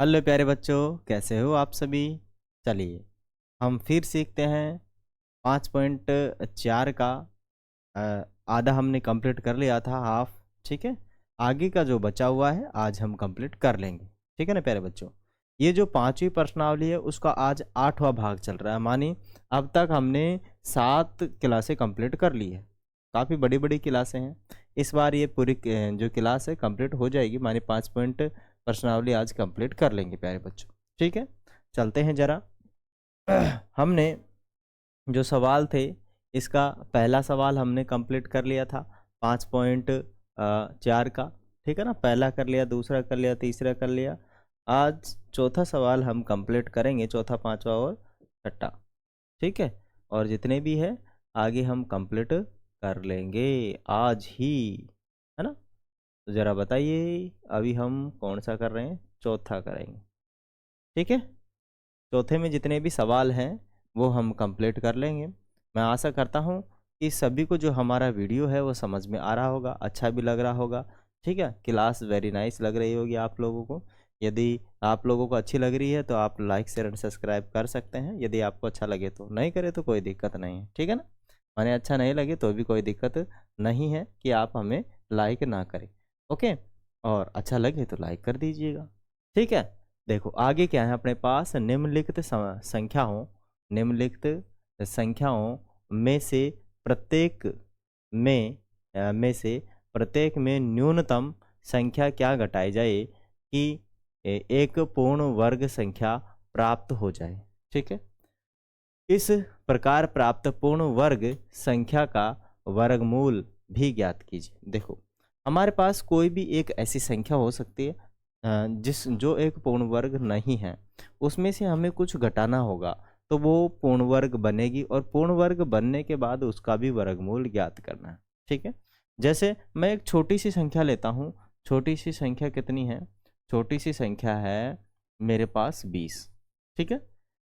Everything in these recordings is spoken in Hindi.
हेलो प्यारे बच्चों, कैसे हो आप सभी। चलिए हम फिर सीखते हैं 5.4 का। आधा हमने कंप्लीट कर लिया था, हाफ। ठीक है, आगे का जो बचा हुआ है आज हम कंप्लीट कर लेंगे। ठीक है ना प्यारे बच्चों। ये जो पांचवी प्रश्नावली है उसका आज 8वां भाग चल रहा है। मानी अब तक हमने 7 क्लासें कंप्लीट कर ली है। काफ़ी बड़ी बड़ी क्लासें हैं। इस बार ये पूरी जो क्लास है कंप्लीट हो जाएगी। मानी 5 पॉइंट प्रश्नावली आज कंप्लीट कर लेंगे प्यारे बच्चों। ठीक है, चलते हैं जरा। हमने जो सवाल थे, इसका पहला सवाल हमने कंप्लीट कर लिया था 5.4 का। ठीक है ना, पहला कर लिया, दूसरा कर लिया, तीसरा कर लिया। आज चौथा सवाल हम कंप्लीट करेंगे, चौथा, पांचवा और छठा। ठीक है, और जितने भी है आगे हम कंप्लीट कर लेंगे आज ही, है ना। तो ज़रा बताइए अभी हम कौन सा कर रहे हैं, चौथा करेंगे। ठीक है, चौथे में जितने भी सवाल हैं वो हम कंप्लीट कर लेंगे। मैं आशा करता हूँ कि सभी को जो हमारा वीडियो है वो समझ में आ रहा होगा, अच्छा भी लग रहा होगा। ठीक है, क्लास वेरी नाइस लग रही होगी आप लोगों को। यदि आप लोगों को अच्छी लग रही है तो आप लाइक शेयर एंड सब्सक्राइब कर सकते हैं। यदि आपको अच्छा लगे तो, नहीं करे तो कोई दिक्कत नहीं है। ठीक है ना, माने अच्छा नहीं लगे तो भी कोई दिक्कत नहीं है कि आप हमें लाइक ना करें। ओके, और अच्छा लगे तो लाइक कर दीजिएगा। ठीक है, देखो आगे क्या है अपने पास। निम्नलिखित संख्याओं में से प्रत्येक में न्यूनतम संख्या क्या घटाई जाए कि एक पूर्ण वर्ग संख्या प्राप्त हो जाए। ठीक है, इस प्रकार प्राप्त पूर्ण वर्ग संख्या का वर्गमूल भी ज्ञात कीजिए। देखो हमारे पास कोई भी एक ऐसी संख्या हो सकती है जिस जो एक पूर्ण वर्ग नहीं है, उसमें से हमें कुछ घटाना होगा तो वो पूर्ण वर्ग बनेगी, और पूर्ण वर्ग बनने के बाद उसका भी वर्गमूल ज्ञात करना है। ठीक है, जैसे मैं एक छोटी सी संख्या लेता हूँ। छोटी सी संख्या कितनी है? छोटी सी संख्या है मेरे पास 20। ठीक है,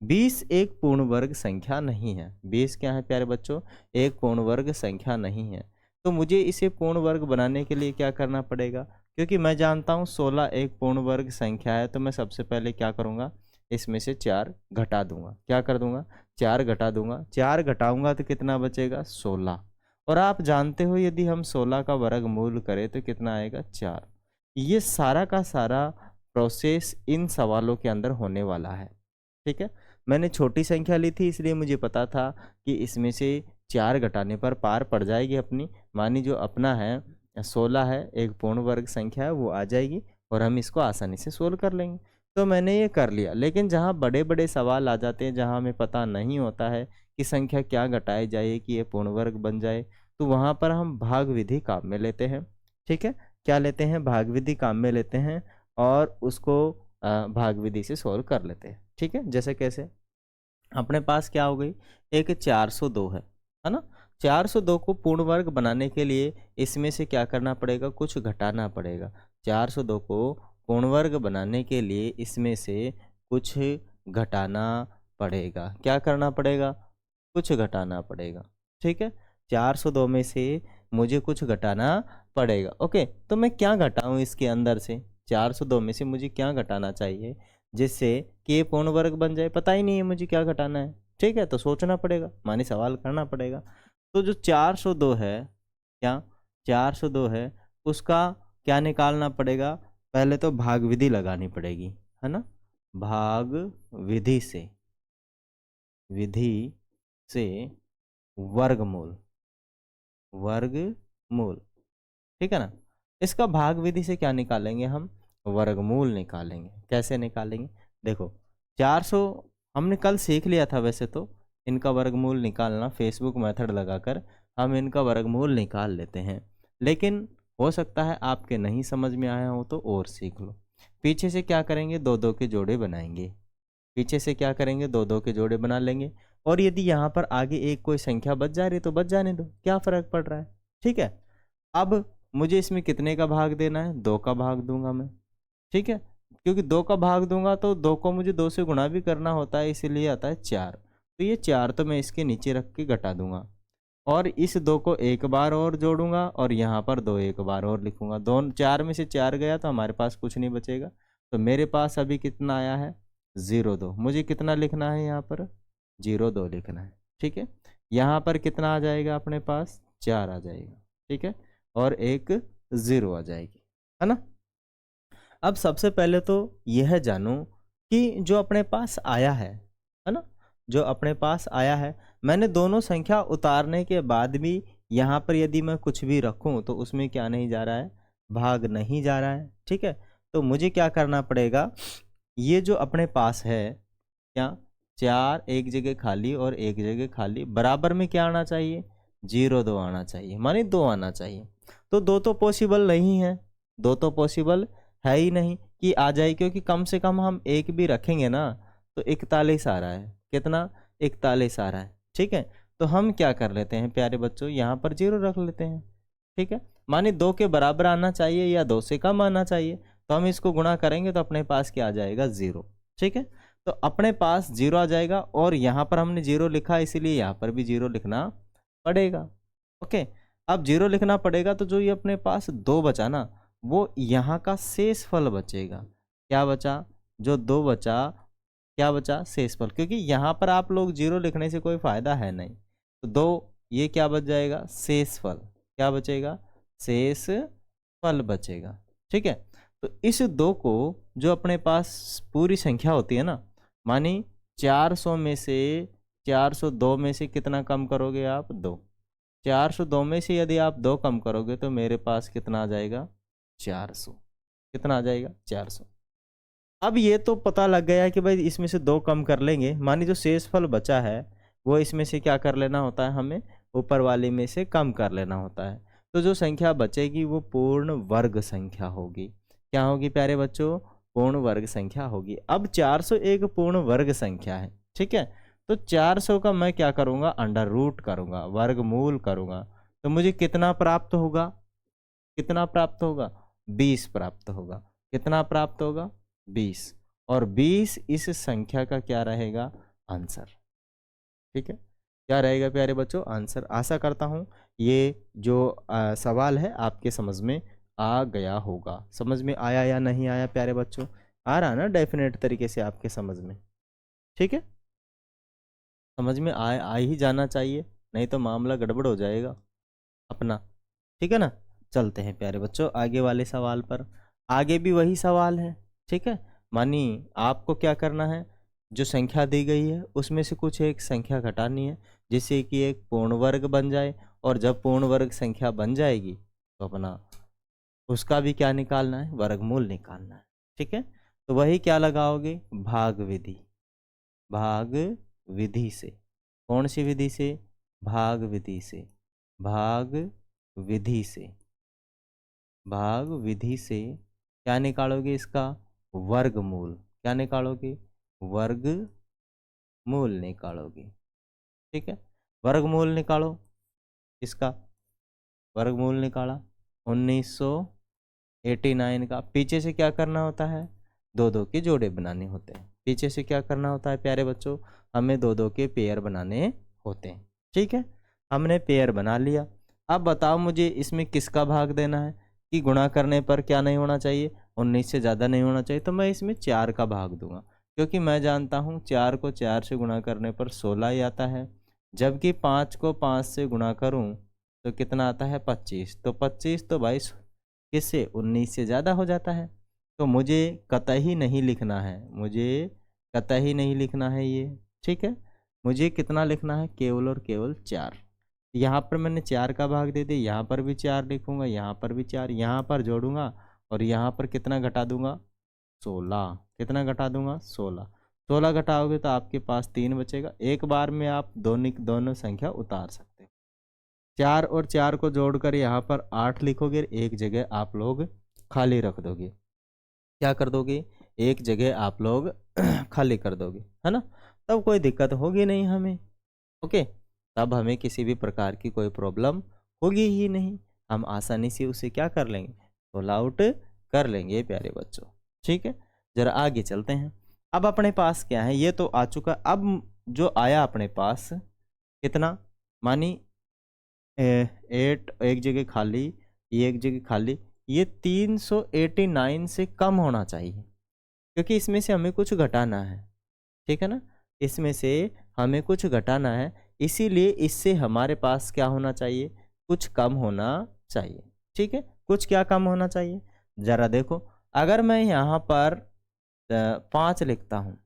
20 एक पूर्ण वर्ग संख्या नहीं है। 20 क्या है प्यारे बच्चों? एक पूर्ण वर्ग संख्या नहीं है। तो मुझे इसे पूर्ण वर्ग बनाने के लिए क्या करना पड़ेगा? क्योंकि मैं जानता हूँ 16 एक पूर्ण वर्ग संख्या है, तो मैं सबसे पहले क्या करूँगा, इसमें से 4 घटा दूंगा। क्या कर दूंगा? 4 घटा दूंगा। 4 घटाऊंगा तो कितना बचेगा? 16। और आप जानते हो यदि हम 16 का वर्गमूल करें तो कितना आएगा? 4। ये सारा का सारा प्रोसेस इन सवालों के अंदर होने वाला है। ठीक है, मैंने छोटी संख्या ली थी इसलिए मुझे पता था कि इसमें से 4 घटाने पर पार पड़ जाएगी अपनी। मानी जो अपना है 16 है, एक पूर्ण वर्ग संख्या है, वो आ जाएगी और हम इसको आसानी से सोल्व कर लेंगे। तो मैंने ये कर लिया। लेकिन जहाँ बड़े बड़े सवाल आ जाते हैं, जहाँ हमें पता नहीं होता है कि संख्या क्या घटाई जाए कि ये पूर्ण वर्ग बन जाए, तो वहाँ पर हम भाग विधि काम में लेते हैं। ठीक है, क्या लेते हैं? भाग विधि काम में लेते हैं और उसको भाग विधि से सोल्व कर लेते हैं। ठीक है, जैसे कैसे अपने पास क्या हो गई, एक 402 है ना। 402 को पूर्ण वर्ग बनाने के लिए इसमें से क्या करना पड़ेगा? कुछ घटाना पड़ेगा। 402 को पूर्ण वर्ग बनाने के लिए इसमें से कुछ घटाना पड़ेगा। क्या करना पड़ेगा? कुछ घटाना पड़ेगा। ठीक है, 402 में से मुझे कुछ घटाना पड़ेगा। ओके, तो मैं क्या घटाऊं इसके अंदर से? 402 में से मुझे क्या घटाना चाहिए जिससे कि ये पूर्ण वर्ग बन जाए? पता ही नहीं है मुझे क्या घटाना है। ठीक है, तो सोचना पड़ेगा, माने सवाल करना पड़ेगा। तो जो 402 है, क्या 402 है, उसका क्या निकालना पड़ेगा? पहले तो भाग विधि लगानी पड़ेगी, है ना। भाग विधि से वर्गमूल, वर्गमूल। ठीक है ना। इसका भाग विधि से क्या निकालेंगे हम? वर्गमूल निकालेंगे। कैसे निकालेंगे? देखो 400 हमने कल सीख लिया था वैसे तो। इनका वर्गमूल निकालना फेसबुक मेथड लगाकर हम इनका वर्गमूल निकाल लेते हैं। लेकिन हो सकता है आपके नहीं समझ में आया हो तो और सीख लो। पीछे से क्या करेंगे? 2-2 के जोड़े बनाएंगे। पीछे से क्या करेंगे? 2-2 के जोड़े बना लेंगे। और यदि यहाँ पर आगे एक कोई संख्या बच जा रही तो बच जाने दो, क्या फर्क पड़ रहा है। ठीक है, अब मुझे इसमें कितने का भाग देना है? 2 का भाग दूंगा मैं। ठीक है, क्योंकि 2 का भाग दूंगा तो 2 को मुझे 2 से गुणा भी करना होता है, इसीलिए आता है 4। तो ये 4 तो मैं इसके नीचे रख के घटा दूंगा, और इस 2 को एक बार और जोड़ूंगा और यहाँ पर 2 एक बार और लिखूंगा। दोनों 4 में से 4 गया तो हमारे पास कुछ नहीं बचेगा। तो मेरे पास अभी कितना आया है 0.2, मुझे कितना लिखना है यहाँ पर 0.2 लिखना है। ठीक है, यहाँ पर कितना आ जाएगा अपने पास 4 आ जाएगा। ठीक है, और एक 0 आ जाएगी, है ना। अब सबसे पहले तो यह जानो कि जो अपने पास आया है ना, जो अपने पास आया है, मैंने दोनों संख्या उतारने के बाद भी यहाँ पर यदि मैं कुछ भी रखूँ तो उसमें क्या नहीं जा रहा है, भाग नहीं जा रहा है। ठीक है, तो मुझे क्या करना पड़ेगा, ये जो अपने पास है क्या, 4 एक जगह खाली और एक जगह खाली, बराबर में क्या आना चाहिए 0.2 आना चाहिए, माने 2 आना चाहिए। तो 2 तो पॉसिबल नहीं है, 2 तो पॉसिबल है ही नहीं कि आ जाए, क्योंकि कम से कम हम एक भी रखेंगे ना तो 41 आ रहा है, कितना 41 आ रहा है। ठीक है, तो हम क्या कर लेते हैं प्यारे बच्चों, यहाँ पर 0 रख लेते हैं। ठीक है, माने 2 के बराबर आना चाहिए या 2 से कम आना चाहिए, तो हम इसको गुणा करेंगे तो अपने पास क्या आ जाएगा 0। ठीक है, तो अपने पास 0 आ जाएगा, और यहाँ पर हमने 0 लिखा इसीलिए यहाँ पर भी 0 लिखना पड़ेगा। ओके, अब 0 लिखना पड़ेगा, तो जो ये अपने पास 2 बचा ना, वो यहाँ का शेष फल बचेगा। क्या बचा, जो 2 बचा, क्या बचा शेषफल, क्योंकि यहाँ पर आप लोग 0 लिखने से कोई फायदा है नहीं, तो 2 ये क्या बच जाएगा शेषफल, क्या बचेगा शेष फल बचेगा। ठीक है, तो इस 2 को जो अपने पास पूरी संख्या होती है ना, मानी 400 में से 402 में से कितना कम करोगे आप 2, 402 में से यदि आप 2 कम करोगे तो मेरे पास कितना आ जाएगा 400, कितना आ जाएगा 400। अब ये तो पता लग गया कि भाई इसमें से 2 कम कर लेंगे, मानी जो शेषफल बचा है वो इसमें से क्या कर लेना होता है, हमें ऊपर वाले में से कम कर लेना होता है। तो जो संख्या बचेगी वो पूर्ण वर्ग संख्या होगी। क्या होगी प्यारे बच्चों, पूर्ण वर्ग संख्या होगी। अब 400 एक पूर्ण वर्ग संख्या है। ठीक है, तो 400 का मैं क्या करूँगा, अंडर रूट करूँगा, वर्गमूल करूँगा, तो मुझे कितना प्राप्त होगा, कितना प्राप्त होगा 20 प्राप्त होगा। कितना प्राप्त होगा 20, और 20 इस संख्या का क्या रहेगा आंसर। ठीक है, क्या रहेगा प्यारे बच्चों आंसर। आशा करता हूँ ये जो सवाल है आपके समझ में आ गया होगा। समझ में आया या नहीं आया प्यारे बच्चों, आ रहा ना डेफिनेट तरीके से आपके समझ में। ठीक है, समझ में आ ही जाना चाहिए, नहीं तो मामला गड़बड़ हो जाएगा अपना। ठीक है ना, चलते हैं प्यारे बच्चों आगे वाले सवाल पर। आगे भी वही सवाल है। ठीक है, मानी आपको क्या करना है, जो संख्या दी गई है उसमें से कुछ एक संख्या घटानी है जिससे कि एक पूर्ण वर्ग बन जाए, और जब पूर्ण वर्ग संख्या बन जाएगी तो अपना उसका भी क्या निकालना है, वर्गमूल निकालना है। ठीक है, तो वही क्या लगाओगे, भाग विधि, भाग विधि से। कौन सी विधि से, भाग विधि से, भाग विधि से, भाग विधि से क्या निकालोगे, इसका वर्गमूल। क्या निकालोगे, वर्गमूल निकालोगे। ठीक है, वर्गमूल निकालो, इसका वर्गमूल निकाला 1989 का। पीछे से क्या करना होता है, 2-2 के जोड़े बनाने होते हैं। पीछे से क्या करना होता है प्यारे बच्चों, हमें 2-2 के पेयर बनाने होते हैं। ठीक है, हमने पेयर बना लिया। अब बताओ मुझे इसमें किसका भाग देना है, कि गुणा करने पर क्या नहीं होना चाहिए, 19 से ज़्यादा नहीं होना चाहिए, तो मैं इसमें 4 का भाग दूंगा, क्योंकि मैं जानता हूँ 4 को 4 से गुणा करने पर 16 ही आता है, जबकि 5 को 5 से गुणा करूँ तो कितना आता है 25, तो 25 तो भाई किससे 19 से ज़्यादा हो जाता है। तो मुझे कतई नहीं लिखना है, मुझे कतई नहीं लिखना है ये। ठीक है, मुझे कितना लिखना है, केवल और केवल 4। यहाँ पर मैंने 4 का भाग दे दिया, यहाँ पर भी 4 लिखूंगा, यहाँ पर भी 4, यहाँ पर जोड़ूंगा और यहाँ पर कितना घटा दूंगा 16। कितना घटा दूंगा 16। 16 घटाओगे तो आपके पास 3 बचेगा। एक बार में आप दोनों संख्या उतार सकते हो। 4 और 4 को जोड़कर यहाँ पर 8 लिखोगे, एक जगह आप लोग खाली रख दोगे। क्या कर दोगे, एक जगह आप लोग खाली कर दोगे, है ना, तब कोई दिक्कत होगी नहीं हमें। ओके, तब हमें किसी भी प्रकार की कोई प्रॉब्लम होगी ही नहीं, हम आसानी से उसे क्या कर लेंगे, सोल्व आउट कर लेंगे प्यारे बच्चों। ठीक है, जरा आगे चलते हैं। अब अपने पास क्या है, ये तो आ चुका। अब जो आया अपने पास कितना, मानी 8 एक जगह खाली, ये एक जगह खाली, ये 389 से कम होना चाहिए। क्योंकि इसमें से हमें कुछ घटाना है, ठीक है ना, इसमें से हमें कुछ घटाना है, इसीलिए इससे हमारे पास क्या होना चाहिए, कुछ कम होना चाहिए, ठीक है। कुछ क्या कम होना चाहिए, जरा देखो, अगर मैं यहाँ पर 5 लिखता हूँ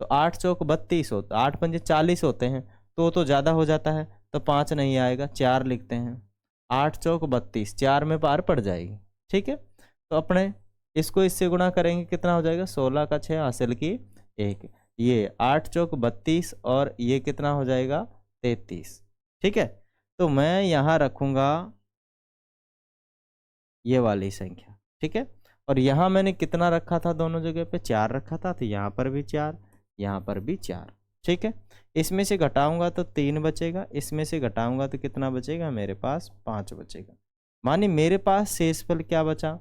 तो 8 चौक 32 होता, 8 पंजे 40 होते हैं, तो ज़्यादा हो जाता है, तो 5 नहीं आएगा, 4 लिखते हैं। 8 चौक 32, 4 में पार पड़ जाएगी, ठीक है। तो अपने इसको इससे गुणा करेंगे, कितना हो जाएगा, 16 का 6 हासिल की 1, ये 8 चौक 32 और ये कितना हो जाएगा 33, ठीक है। तो मैं यहाँ रखूँगा ये वाली संख्या, ठीक है। और यहाँ मैंने कितना रखा था, दोनों जगह पे 4 रखा था, तो यहाँ पर भी 4, यहाँ पर भी 4, ठीक है। इसमें से घटाऊंगा तो 3 बचेगा, इसमें से घटाऊंगा तो कितना बचेगा, मेरे पास 5 बचेगा। माने मेरे पास शेषफल क्या बचा,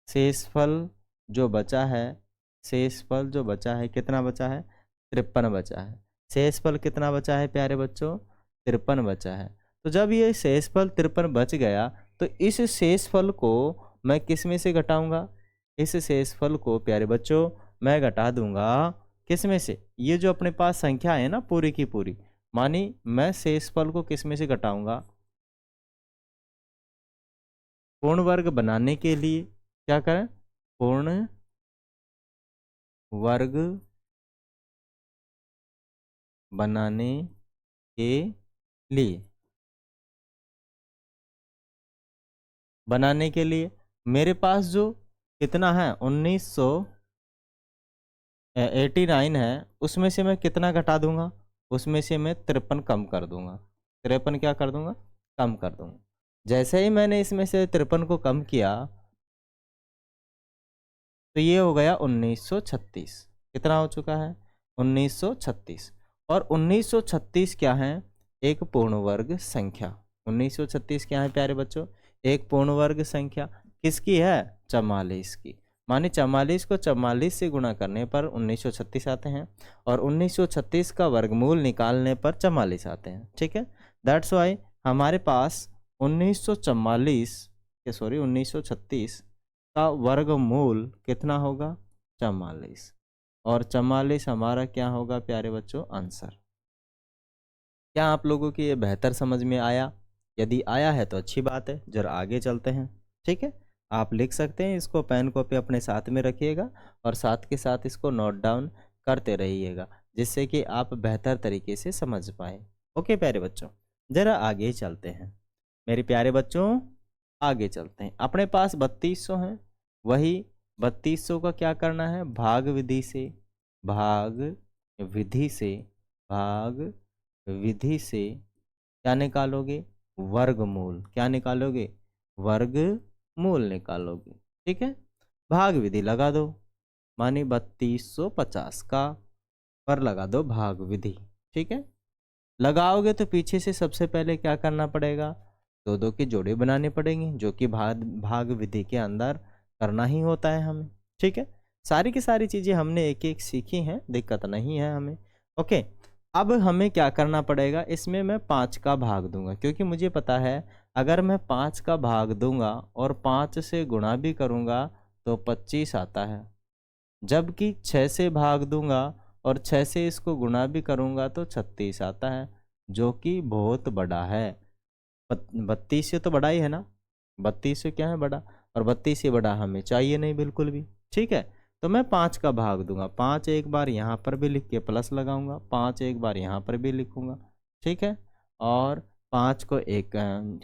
शेषफल जो बचा है, शेषफल जो बचा है कितना बचा है, 53 बचा है। शेषफल कितना बचा है प्यारे बच्चों, 53 बचा है। तो जब ये शेषफल 53 बच गया, तो इस शेषफल को मैं किस में से घटाऊंगा, इस शेषफल को प्यारे बच्चों मैं घटा दूंगा किस में से, ये जो अपने पास संख्या है ना पूरी की पूरी, मानी मैं शेषफल को किस में से घटाऊंगा, पूर्ण वर्ग बनाने के लिए क्या करें, पूर्ण वर्ग बनाने के लिए, बनाने के लिए मेरे पास जो कितना है 1989 है, उसमें से मैं कितना घटा दूंगा, उसमें से मैं 53 कम कर दूंगा, 53 क्या कर दूंगा, कम कर दूंगा। जैसे ही मैंने इसमें से 53 को कम किया तो ये हो गया 1936, कितना हो चुका है 1936। और 1936 क्या है, एक पूर्ण वर्ग संख्या। 1936 क्या है प्यारे बच्चों, एक पूर्ण वर्ग संख्या, किसकी है, 44 की। माने 44 को 44 से गुणा करने पर 1936 आते हैं, और 1936 का वर्गमूल निकालने पर 44 आते हैं, ठीक है। दैट्स वाई हमारे पास 1936 का वर्गमूल कितना होगा, 44, और 44 हमारा क्या होगा प्यारे बच्चों, आंसर। क्या आप लोगों की ये बेहतर समझ में आया, यदि आया है तो अच्छी बात है, जरा आगे चलते हैं, ठीक है। आप लिख सकते हैं, इसको पेन कॉपी अपने साथ में रखिएगा और साथ के साथ इसको नोट डाउन करते रहिएगा, जिससे कि आप बेहतर तरीके से समझ पाए। ओके प्यारे बच्चों, जरा आगे चलते हैं मेरे प्यारे बच्चों, आगे चलते हैं। अपने पास 3200 है, वही 3200 का क्या करना है, भाग विधि से, भाग विधि से, भाग विधि से क्या निकालोगे, वर्गमूल, क्या निकालोगे, वर्गमूल निकालोगे, ठीक है। भाग विधि लगा दो, मानी 3250 का पर लगा दो भाग विधि, ठीक है। लगाओगे तो पीछे से सबसे पहले क्या करना पड़ेगा, दो दो के जोड़े बनाने पड़ेंगे, जो कि भाग विधि के अंदर करना ही होता है हमें, ठीक है। सारी की सारी चीज़ें हमने एक एक सीखी हैं, दिक्कत नहीं है हमें। ओके, अब हमें क्या करना पड़ेगा, इसमें मैं 5 का भाग दूंगा, क्योंकि मुझे पता है अगर मैं 5 का भाग दूंगा और 5 से गुणा भी करूंगा तो 25 आता है, जबकि 6 से भाग दूंगा और 6 से इसको गुणा भी करूंगा तो 36 आता है, जो कि बहुत बड़ा है। 32 से तो बड़ा ही है ना, 32 से क्या है बड़ा, और 32 से बड़ा हमें चाहिए नहीं बिल्कुल भी, ठीक है। तो मैं 5 का भाग दूंगा, 5 एक बार यहाँ पर भी लिख के प्लस लगाऊंगा, 5 एक बार यहाँ पर भी लिखूंगा, ठीक है। और 5 को एक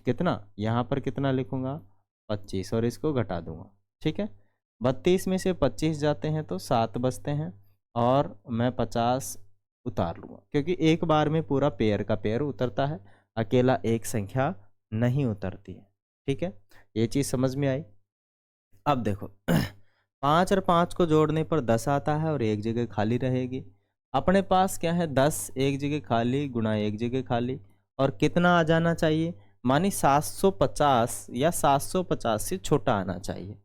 कितना यहाँ पर कितना लिखूंगा, 25, और इसको घटा दूंगा, ठीक है। 32 में से 25 जाते हैं तो 7 बचते हैं, और मैं 50 उतार लूँगा, क्योंकि एक बार में पूरा पेयर का पेयर उतरता है, अकेला एक संख्या नहीं उतरती है, ठीक है। ये चीज़ समझ में आई। अब देखो 5 और 5 को जोड़ने पर 10 आता है और एक जगह खाली रहेगी। अपने पास क्या है, 10 एक जगह खाली गुणा एक जगह खाली, और कितना आ जाना चाहिए, मानी 750 या 750 से छोटा आना चाहिए,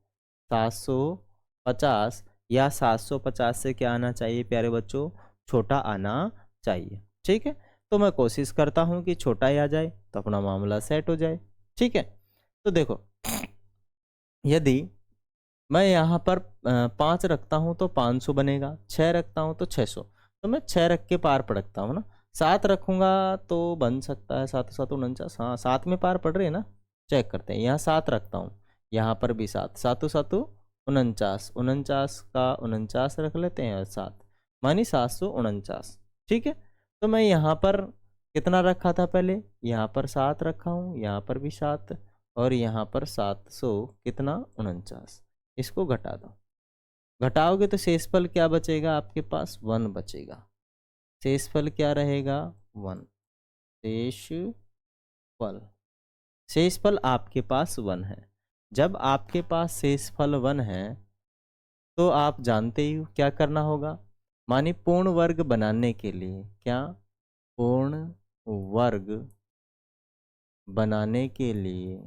750 या 750 से क्या आना चाहिए प्यारे बच्चों, छोटा आना चाहिए, ठीक है। तो मैं कोशिश करता हूँ कि छोटा ही आ जाए तो अपना मामला सेट हो जाए, ठीक है। तो देखो, यदि मैं यहाँ पर 5 रखता हूँ तो 500 बनेगा, 6 रखता हूँ तो 600, तो मैं 6 रख के पार पढ़ता हूँ ना। 7 रखूँगा तो बन सकता है 7 7 49, हाँ 7 में पार पड़ रही है ना, चेक करते हैं। यहाँ 7 रखता हूँ, यहाँ पर भी 7, 7 7 49, 49 का 49 रख लेते हैं और 7 मानी 749, ठीक है। तो मैं यहाँ पर कितना रखा था पहले, यहाँ पर 7 रखा हूँ, यहाँ पर भी 7 और यहाँ पर 700 कितना 49, इसको घटा दो। घटाओगे तो शेषफल क्या बचेगा आपके पास, 1 बचेगा। शेषफल क्या रहेगा, 1। शेषफल, शेषफल आपके पास 1 है। जब आपके पास शेषफल 1 है तो आप जानते ही हो क्या करना होगा। मानी पूर्ण वर्ग बनाने के लिए, क्या पूर्ण वर्ग बनाने के लिए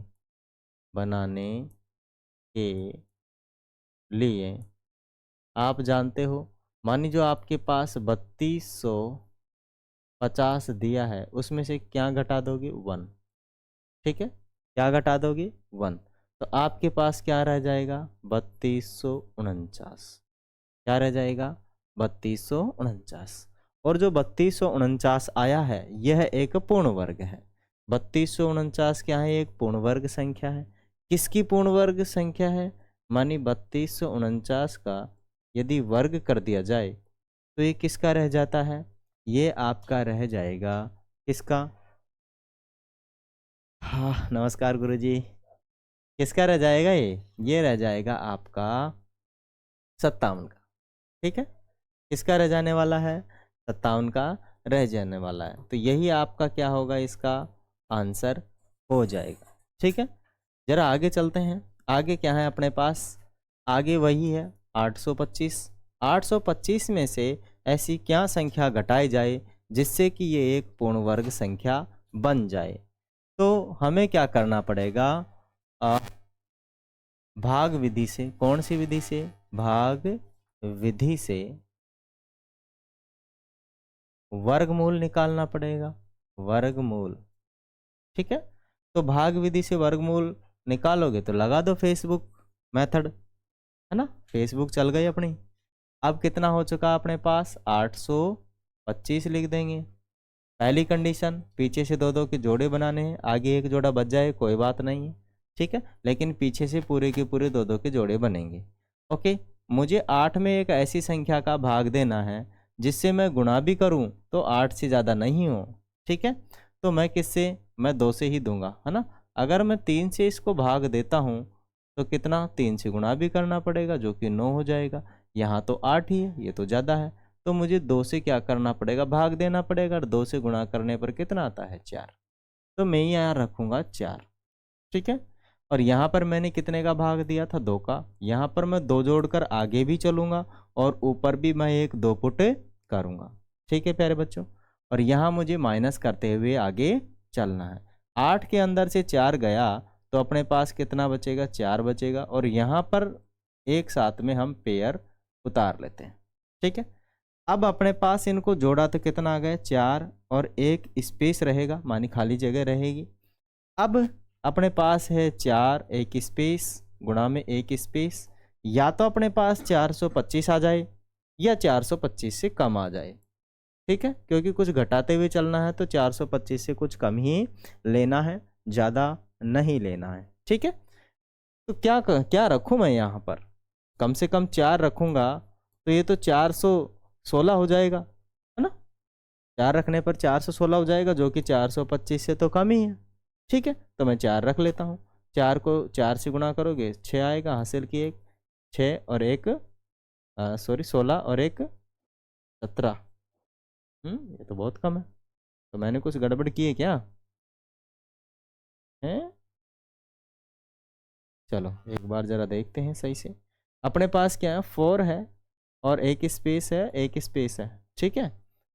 आप जानते हो, मानी जो आपके पास 3250 दिया है उसमें से क्या घटा दोगे, 1, ठीक है। क्या घटा दोगे, 1, तो आपके पास क्या रह जाएगा, 3249। क्या रह जाएगा, 3249। और जो 3249 आया है यह एक पूर्ण वर्ग है। 3249 क्या है, एक पूर्ण वर्ग संख्या है। किसकी पूर्ण वर्ग संख्या है, मानी 3249 का यदि वर्ग कर दिया जाए तो ये किसका रह जाता है, ये आपका रह जाएगा किसका, हाँ नमस्कार गुरुजी, किसका रह जाएगा, ये रह जाएगा आपका 57 का, ठीक है। किसका रह जाने वाला है, 57 का रह जाने वाला है। तो यही आपका क्या होगा, इसका आंसर हो जाएगा, ठीक है। जरा आगे चलते हैं, आगे क्या है अपने पास, आगे वही है 825। 825 में से ऐसी क्या संख्या घटाई जाए जिससे कि ये एक पूर्ण वर्ग संख्या बन जाए। तो हमें क्या करना पड़ेगा, भाग विधि से। कौन सी विधि से, भाग विधि से वर्गमूल निकालना पड़ेगा, वर्गमूल, ठीक है। तो भाग विधि से वर्गमूल निकालोगे तो लगा दो फेसबुक मेथड, है ना, फेसबुक चल गई अपनी। अब कितना हो चुका अपने पास, 825 लिख देंगे। पहली कंडीशन, पीछे से 2 2 के जोड़े बनाने हैं, आगे एक जोड़ा बच जाए कोई बात नहीं है, ठीक है, लेकिन पीछे से पूरे के पूरे 2 2 के जोड़े बनेंगे। ओके, मुझे 8 में एक ऐसी संख्या का भाग देना है जिससे मैं गुणा भी करूं तो 8 से ज़्यादा नहीं हो, ठीक है। तो मैं किससे, मैं 2 से ही दूंगा, है ना। अगर मैं 3 से इसको भाग देता हूं तो कितना, 3 से गुणा भी करना पड़ेगा जो कि 9 हो जाएगा। यहाँ तो 8 ही है, ये तो ज़्यादा है, तो मुझे 2 से क्या करना पड़ेगा, भाग देना पड़ेगा, और 2 से गुणा करने पर कितना आता है, 4। तो मैं यहाँ रखूँगा 4, ठीक है। और यहाँ पर मैंने कितने का भाग दिया था, 2 का। यहाँ पर मैं 2 जोड़कर आगे भी चलूँगा और ऊपर भी मैं एक 2 पुट करूँगा, ठीक है प्यारे बच्चों। और यहाँ मुझे माइनस करते हुए आगे चलना है। 8 के अंदर से 4 गया तो अपने पास कितना बचेगा, 4 बचेगा। और यहाँ पर एक साथ में हम पेयर उतार लेते हैं, ठीक है। अब अपने पास इनको जोड़ा तो कितना आ गया, 4, और एक स्पेस रहेगा, मानी खाली जगह रहेगी। अब अपने पास है 4, एक स्पेस गुणा में एक स्पेस, या तो अपने पास 425 आ जाए या 425 से कम आ जाए, ठीक है, क्योंकि कुछ घटाते हुए चलना है तो 425 से कुछ कम ही लेना है, ज़्यादा नहीं लेना है, ठीक है। तो क्या क्या रखूँ मैं यहाँ पर, कम से कम 4 रखूँगा तो ये तो 416 हो जाएगा, है ना। 4 रखने पर 416 हो जाएगा जो कि 425 से तो कम ही है, ठीक है। तो मैं 4 रख लेता हूँ। 4 को 4 से गुणा करोगे 6 आएगा, हासिल की एक 6 और एक 16 और एक 17। ये तो बहुत कम है, तो मैंने कुछ गड़बड़ की है क्या है। चलो एक बार ज़रा देखते हैं सही से। अपने पास क्या है, 4 है और एक स्पेस है, एक स्पेस है, ठीक है।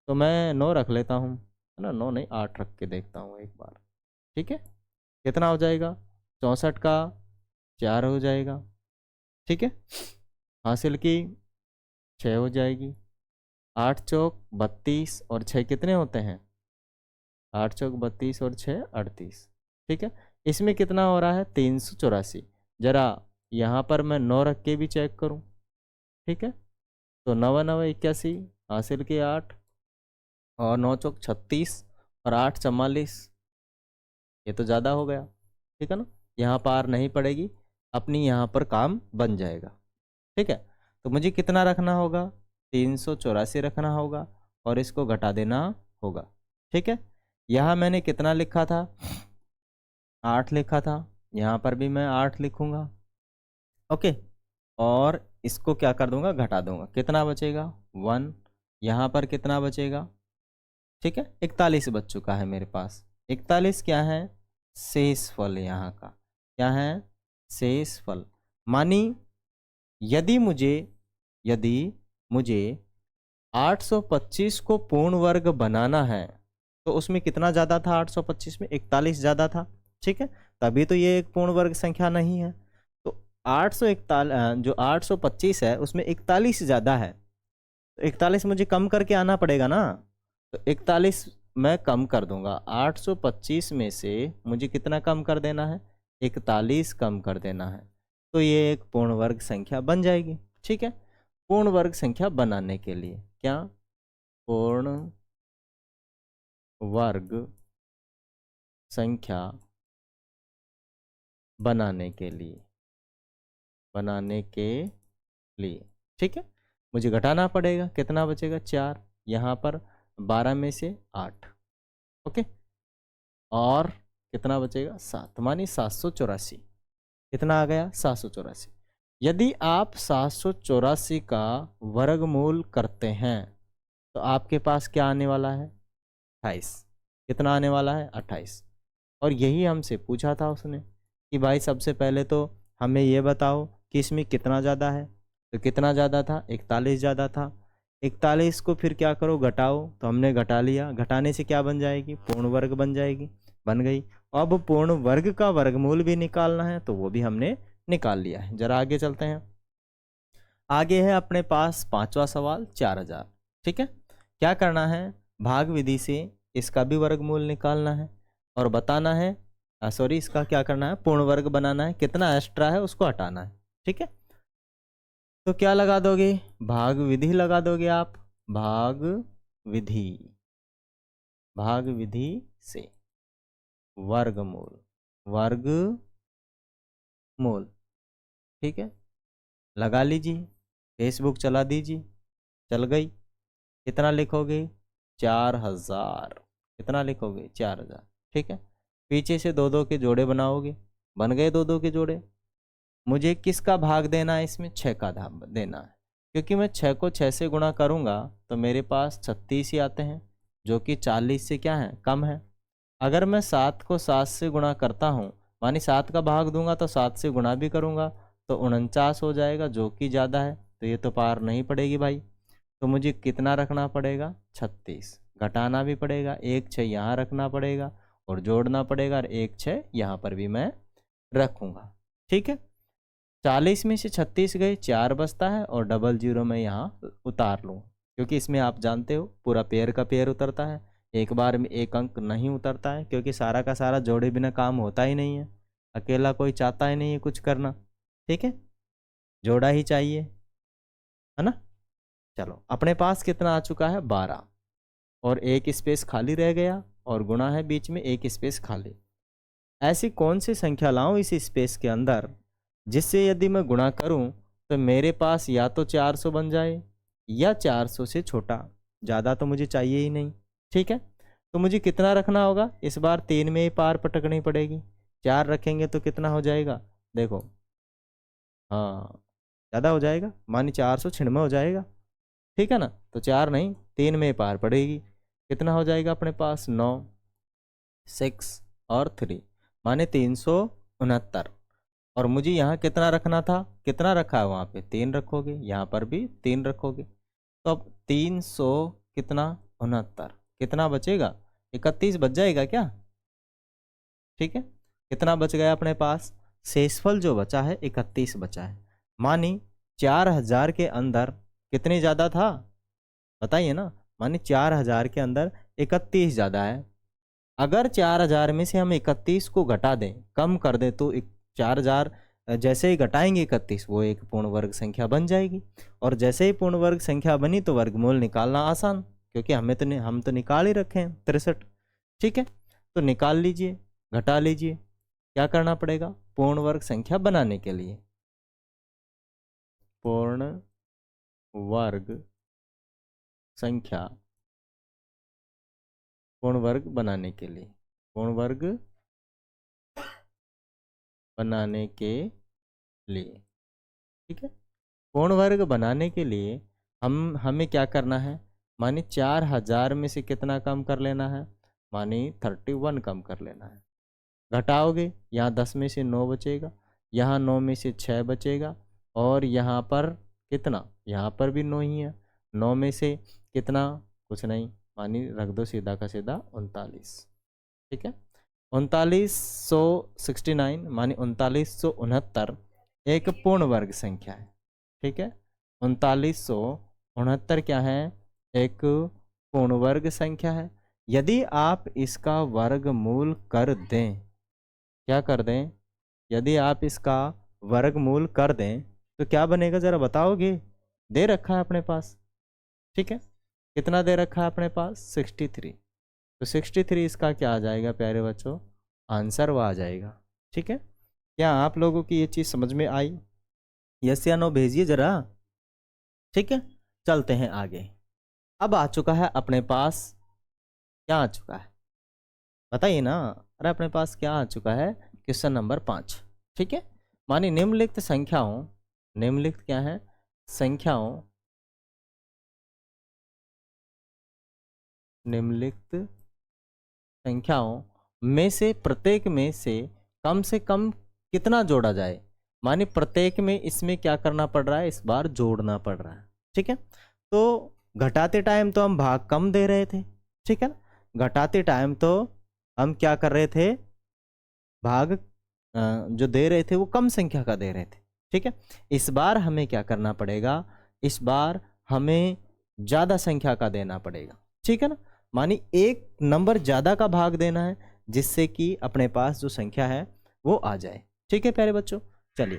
तो मैं 9 रख लेता हूँ, है ना, 9 नहीं 8 रख के देखता हूँ एक बार, ठीक है। कितना हो जाएगा, 64 का 4 हो जाएगा, ठीक है। हासिल की 6 हो जाएगी। 8 चौक 32 और 6 कितने होते हैं, 8 चौक 32 और 6 38, ठीक है। इसमें कितना हो रहा है, 384। जरा यहाँ पर मैं 9 रख के भी चेक करूँ, ठीक है, तो 9 9 81 हासिल के 8 और 9 चौक 36 और 8 44, ये तो ज़्यादा हो गया, ठीक है ना, यहाँ पार नहीं पड़ेगी अपनी, यहाँ पर काम बन जाएगा, ठीक है। तो मुझे कितना रखना होगा, 384 रखना होगा और इसको घटा देना होगा, ठीक है। यहाँ मैंने कितना लिखा था, 8 लिखा था, यहाँ पर भी मैं 8 लिखूंगा, ओके, और इसको क्या कर दूंगा, घटा दूंगा, कितना बचेगा 1, यहाँ पर कितना बचेगा, ठीक है, 41 बच चुका है मेरे पास। 41 क्या है, शेष फल, यहाँ का क्या है, शेष फल। मानी यदि मुझे 825 को पूर्ण वर्ग बनाना है तो उसमें कितना ज़्यादा था, 825 में 41 ज़्यादा था, ठीक है, तभी तो ये एक पूर्ण वर्ग संख्या नहीं है। तो 841 जो 825 है उसमें 41 ज़्यादा है, तो 41 मुझे कम करके आना पड़ेगा ना, तो 41 मैं कम कर दूंगा, 825 में से मुझे कितना कम कर देना है, 41 कम कर देना है, तो ये एक पूर्ण वर्ग संख्या बन जाएगी, ठीक है। पूर्ण वर्ग संख्या बनाने के लिए क्या, पूर्ण वर्ग संख्या बनाने के लिए, ठीक है, मुझे घटाना पड़ेगा, कितना बचेगा 4, यहाँ पर 12 में से 8, ओके, और कितना बचेगा 7, मानी 784, कितना आ गया 784। यदि आप 784 का वर्गमूल करते हैं तो आपके पास क्या आने वाला है, 28, कितना आने वाला है 28। और यही हमसे पूछा था उसने कि भाई सबसे पहले तो हमें ये बताओ कि इसमें कितना ज़्यादा है, तो कितना ज़्यादा था, 41 ज़्यादा था, 41 को फिर क्या करो, घटाओ, तो हमने घटा लिया, घटाने से क्या बन जाएगी, पूर्ण वर्ग बन जाएगी, बन गई। अब पूर्ण वर्ग का वर्गमूल भी निकालना है तो वो भी हमने निकाल लिया है। जरा आगे चलते हैं, आगे है अपने पास 5वां सवाल 4000, ठीक है। क्या करना है, भाग विधि से इसका भी वर्गमूल निकालना है और बताना है, सॉरी इसका क्या करना है, पूर्ण वर्ग बनाना है, कितना एक्स्ट्रा है उसको हटाना है, ठीक है। तो क्या लगा दोगे, भाग विधि लगा दोगे आप, भाग विधि से वर्गमूल, ठीक है, लगा लीजिए, फेसबुक चला दीजिए, चल गई, कितना लिखोगे 4000, कितना लिखोगे 4000, ठीक है। पीछे से 2 2 के जोड़े बनाओगे, बन गए 2 2 के जोड़े। मुझे किसका भाग देना है, इसमें 6 का देना है, क्योंकि मैं 6 को 6 से गुणा करूंगा तो मेरे पास 36 ही आते हैं, जो कि 40 से क्या है, कम है। अगर मैं 7 को 7 से गुणा करता हूँ, मानी 7 का भाग दूंगा तो 7 से गुणा भी करूंगा तो 49 हो जाएगा, जो कि ज़्यादा है, तो ये तो पार नहीं पड़ेगी भाई। तो मुझे कितना रखना पड़ेगा, 36, घटाना भी पड़ेगा, 1 6 यहाँ रखना पड़ेगा और जोड़ना पड़ेगा, और 1 6 यहाँ पर भी मैं रखूँगा, ठीक है। 40 में से 36 गए, 4 बचता है और डबल जीरो मैं यहाँ उतार लूँ, क्योंकि इसमें आप जानते हो पूरा पेयर का पेयर उतरता है, एक बार में एक अंक नहीं उतरता है, क्योंकि सारा का सारा जोड़े बिना काम होता ही नहीं है, अकेला कोई चाहता ही नहीं है कुछ करना, ठीक है, जोड़ा ही चाहिए, है ना। चलो अपने पास कितना आ चुका है 12, और एक स्पेस खाली रह गया और गुणा है बीच में, एक स्पेस खाली। ऐसी कौन सी संख्या लाऊं इस स्पेस के अंदर जिससे यदि मैं गुणा करूं तो मेरे पास या तो 400 बन जाए या 400 से छोटा, ज़्यादा तो मुझे चाहिए ही नहीं, ठीक है। तो मुझे कितना रखना होगा, इस बार 3 में ही पार पटकनी पड़ेगी, 4 रखेंगे तो कितना हो जाएगा, देखो, हाँ ज़्यादा हो जाएगा, मानी 496 हो जाएगा, ठीक है ना, तो 4 नहीं 3 में ही पार पड़ेगी, कितना हो जाएगा अपने पास 9 6 और 3, माने 369। और मुझे यहाँ कितना रखना था, कितना रखा है वहाँ पे 3 रखोगे, यहाँ पर भी 3 रखोगे, तो अब 300 कितना 69, कितना बचेगा 31 बच जाएगा क्या, ठीक है। कितना बच गया अपने पास, शेषफल जो बचा है 31 बचा है। मानी 4000 के अंदर कितने ज़्यादा था बताइए ना, मानी 4000 के अंदर 31 ज़्यादा है। अगर 4000 में से हम 31 को घटा दें, कम कर दें, तो 4000 जैसे ही घटाएंगे 31 वो एक पूर्ण वर्ग संख्या बन जाएगी। और जैसे ही पूर्ण वर्ग संख्या बनी तो वर्गमूल निकालना आसान, क्योंकि हम तो निकाल ही रखे हैं 63। ठीक है, तो निकाल लीजिए, घटा लीजिए। क्या करना पड़ेगा? पूर्ण वर्ग संख्या बनाने के लिए, पूर्ण वर्ग संख्या, पूर्ण वर्ग बनाने के लिए, पूर्ण वर्ग बनाने के लिए, ठीक है। पूर्ण वर्ग बनाने के लिए हमें क्या करना है? मानी 4000 में से कितना कम कर लेना है? मानी 31 कम कर लेना है। घटाओगे, यहाँ 10 में से 9 बचेगा, यहाँ 9 में से 6 बचेगा, और यहाँ पर कितना? यहाँ पर भी 9 ही है। 9 में से कितना? कुछ नहीं, मानी रख दो सीधा का सीधा 39। ठीक है, 3969 मानी 3969 एक पूर्ण वर्ग संख्या है। ठीक है, 3969 क्या है? एक पूर्ण वर्ग संख्या है। यदि आप इसका वर्गमूल कर दें, क्या कर दें? यदि आप इसका वर्गमूल कर दें तो क्या बनेगा, जरा बताओगे? दे रखा है अपने पास, ठीक है, कितना दे रखा है अपने पास? 63। तो 63 इसका क्या आ जाएगा प्यारे बच्चों? आंसर वो आ जाएगा। ठीक है, क्या आप लोगों की ये चीज़ समझ में आई? यस या नो भेजिए जरा। ठीक है, चलते हैं आगे। अब आ चुका है अपने पास, क्या आ चुका है बताइए ना? अरे अपने पास क्या आ चुका है? Question number 5। ठीक है, मानी निम्नलिखित संख्याओं, निम्नलिखित क्या है? संख्याओं, निम्नलिखित संख्याओं में से प्रत्येक में से कम कितना जोड़ा जाए? माने प्रत्येक में इसमें क्या करना पड़ रहा है? इस बार जोड़ना पड़ रहा है। ठीक है, तो घटाते टाइम तो हम भाग कम दे रहे थे, ठीक है ना? घटाते टाइम तो हम क्या कर रहे थे? भाग जो दे रहे थे वो कम संख्या का दे रहे थे। ठीक है, इस बार हमें क्या करना पड़ेगा? इस बार हमें ज्यादा संख्या का देना पड़ेगा। ठीक है ना, मानी एक नंबर ज्यादा का भाग देना है, जिससे कि अपने पास जो संख्या है वो आ जाए। ठीक है प्यारे बच्चों, चलिए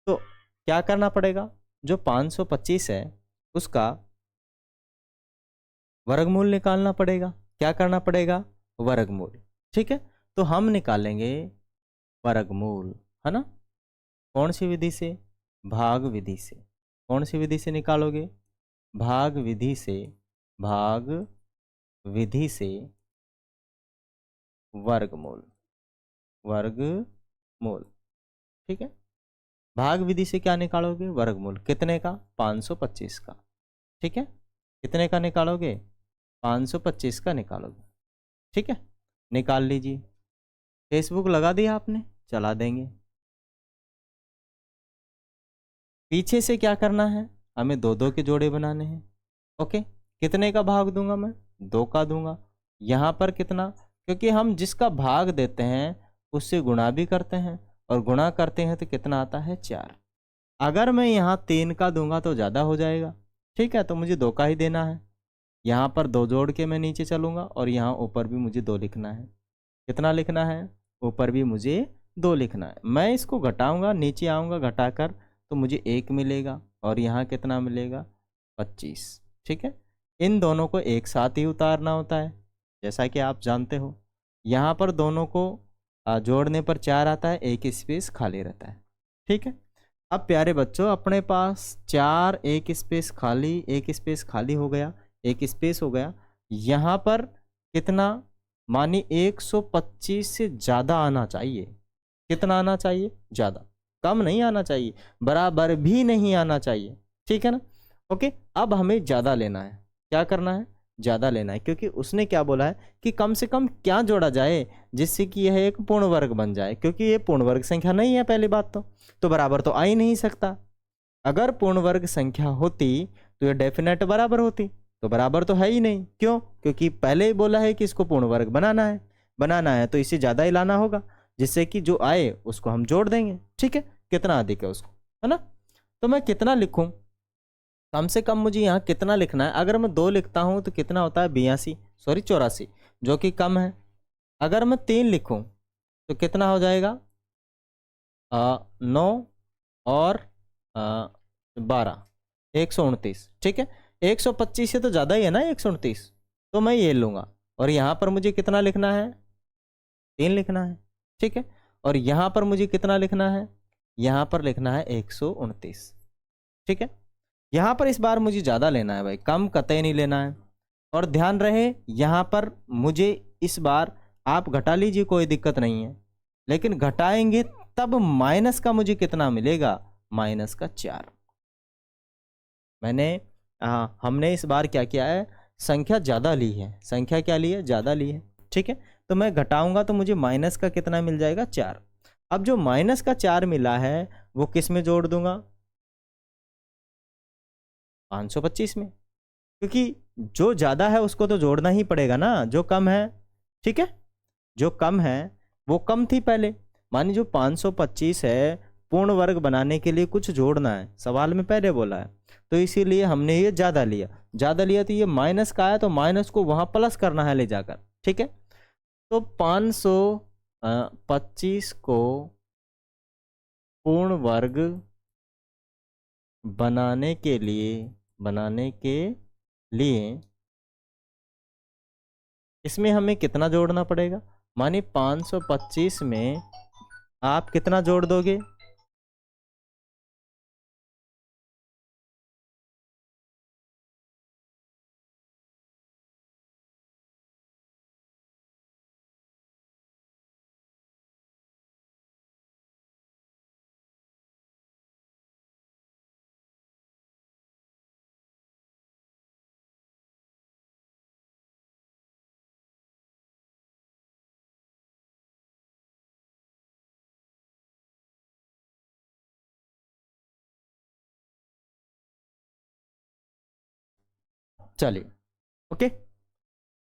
तो क्या करना पड़ेगा? जो 525 है उसका वर्गमूल निकालना पड़ेगा। क्या करना पड़ेगा? वर्गमूल। ठीक है, तो हम निकालेंगे वर्गमूल, है ना? कौन सी विधि से? भाग विधि से। कौन सी विधि से निकालोगे? भाग विधि से। भाग विधि से वर्गमूल, वर्गमूल। ठीक है, भाग विधि से क्या निकालोगे? वर्गमूल। कितने का? 525 का। ठीक है, कितने का निकालोगे? 525 का निकालोगे। ठीक है, निकाल लीजिए। फेसबुक लगा दिया आपने? चला देंगे। पीछे से क्या करना है? हमें 2-2 के जोड़े बनाने हैं। ओके, कितने का भाग दूंगा मैं? 2 का दूंगा। यहाँ पर कितना? क्योंकि हम जिसका भाग देते हैं उससे गुणा भी करते हैं, और गुणा करते हैं तो कितना आता है? 4। अगर मैं यहाँ 3 का दूंगा तो ज़्यादा हो जाएगा। ठीक है, तो मुझे 2 का ही देना है। यहाँ पर 2 जोड़ के मैं नीचे चलूँगा, और यहाँ ऊपर भी मुझे 2 लिखना है। कितना लिखना है? ऊपर भी मुझे 2 लिखना है। मैं इसको घटाऊंगा, नीचे आऊँगा घटाकर, तो मुझे 1 मिलेगा, और यहाँ कितना मिलेगा? 25। ठीक है, इन दोनों को एक साथ ही उतारना होता है, जैसा कि आप जानते हो। यहाँ पर दोनों को जोड़ने पर 4 आता है, एक स्पेस खाली रहता है। ठीक है, अब प्यारे बच्चों अपने पास 4, एक स्पेस खाली, एक स्पेस खाली हो गया, एक स्पेस हो गया। यहाँ पर कितना? मानी 125 से ज़्यादा आना चाहिए। कितना आना चाहिए? ज़्यादा। कम नहीं आना चाहिए, बराबर भी नहीं आना चाहिए। ठीक है ना? ओके, अब हमें ज़्यादा लेना है। क्या करना है? ज़्यादा लेना है, क्योंकि उसने क्या बोला है कि कम से कम क्या जोड़ा जाए जिससे कि यह एक पूर्ण वर्ग बन जाए, क्योंकि ये पूर्ण वर्ग संख्या नहीं है पहली बात तो बराबर तो आ ही नहीं सकता। अगर पूर्ण वर्ग संख्या होती तो ये डेफिनेट बराबर होती, तो बराबर तो है ही नहीं। क्यों? क्योंकि पहले ही बोला है कि इसको पूर्ण वर्ग बनाना है तो इसे ज़्यादा ही लाना होगा, जिससे कि जो आए उसको हम जोड़ देंगे। ठीक है, कितना अधिक है उसको, है ना? तो मैं कितना लिखूं? कम से कम मुझे यहाँ कितना लिखना है? अगर मैं 2 लिखता हूँ तो कितना होता है? 82, 84, जो कि कम है। अगर मैं 3 लिखूँ तो कितना हो जाएगा 9 और 12, 129। ठीक है, 125 से तो ज़्यादा ही है ना 129, तो मैं ये लूँगा। और यहाँ पर मुझे कितना लिखना है, 3 लिखना है। ठीक है, और यहाँ पर मुझे कितना लिखना है, यहाँ पर लिखना है 129। ठीक है, यहाँ पर इस बार मुझे ज़्यादा लेना है भाई, कम कतई नहीं लेना है। और ध्यान रहे यहाँ पर मुझे इस बार, आप घटा लीजिए कोई दिक्कत नहीं है, लेकिन घटाएंगे तब माइनस का मुझे कितना मिलेगा, माइनस का 4। हमने इस बार क्या किया है, संख्या ज़्यादा ली है, संख्या क्या ली है, ज़्यादा ली है। ठीक है, तो मैं घटाऊंगा तो मुझे माइनस का कितना मिल जाएगा, 4। अब जो माइनस का 4 मिला है वो किस में जोड़ दूंगा, 525 में, क्योंकि जो ज़्यादा है उसको तो जोड़ना ही पड़ेगा ना, जो कम है। ठीक है, जो कम है वो कम थी पहले, मानिए जो 525 है, पूर्ण वर्ग बनाने के लिए कुछ जोड़ना है, सवाल में पहले बोला है, तो इसीलिए हमने ये ज़्यादा लिया। ज़्यादा लिया तो ये माइनस का आया, तो माइनस को वहाँ प्लस करना है ले जाकर। ठीक है, तो 525 को पूर्ण वर्ग बनाने के लिए इसमें हमें कितना जोड़ना पड़ेगा, मानिए 525 में आप कितना जोड़ दोगे, चलिए ओके।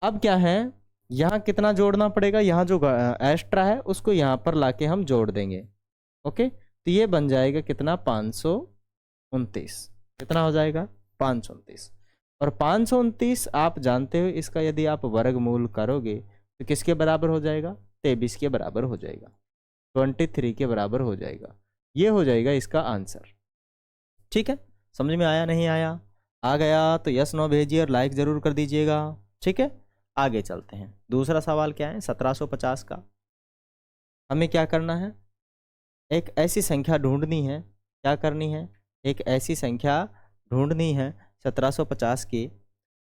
अब क्या है, यहाँ कितना जोड़ना पड़ेगा, यहाँ जो एक्स्ट्रा है उसको यहाँ पर लाके हम जोड़ देंगे। ओके, तो ये बन जाएगा कितना, 529। कितना हो जाएगा, 529। और 529 आप जानते हो, इसका यदि आप वर्गमूल करोगे तो किसके बराबर हो जाएगा, 23 के बराबर हो जाएगा, 23 के बराबर हो जाएगा। ये हो जाएगा इसका आंसर। ठीक है, समझ में आया नहीं आया, आ गया तो यस नो भेजिए और लाइक ज़रूर कर दीजिएगा। ठीक है, आगे चलते हैं। दूसरा सवाल क्या है, 1750 का। हमें क्या करना है, एक ऐसी संख्या ढूंढनी है, क्या करनी है, एक ऐसी संख्या ढूंढनी है 1750 की।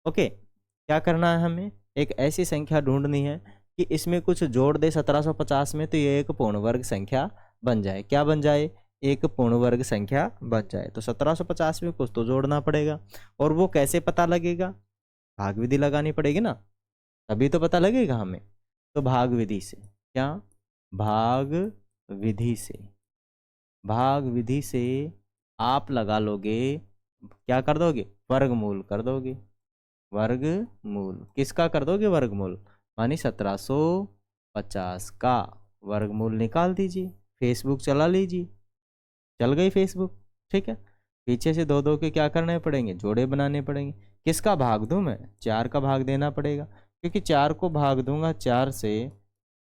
ओके, क्या करना है हमें, एक ऐसी संख्या ढूंढनी है कि इसमें कुछ जोड़ दे 1750 में, तो ये एक पूर्ण वर्ग संख्या बन जाए। क्या बन जाए, एक पूर्ण वर्ग संख्या बन जाए। तो 1750 में कुछ तो जोड़ना पड़ेगा, और वो कैसे पता लगेगा, भाग विधि लगानी पड़ेगी ना, तभी तो पता लगेगा हमें। तो भाग विधि से, क्या, भाग विधि से, भाग विधि से आप लगा लोगे, क्या कर दोगे, वर्गमूल कर दोगे। वर्गमूल किसका कर दोगे, वर्गमूल मानी 1750 का वर्गमूल निकाल दीजिए। फेसबुक चला लीजिए, चल गई फेसबुक। ठीक है, पीछे से दो दो के क्या करने पड़ेंगे, जोड़े बनाने पड़ेंगे। किसका भाग दूं मैं, 4 का भाग देना पड़ेगा, क्योंकि 4 को भाग दूंगा 4 से,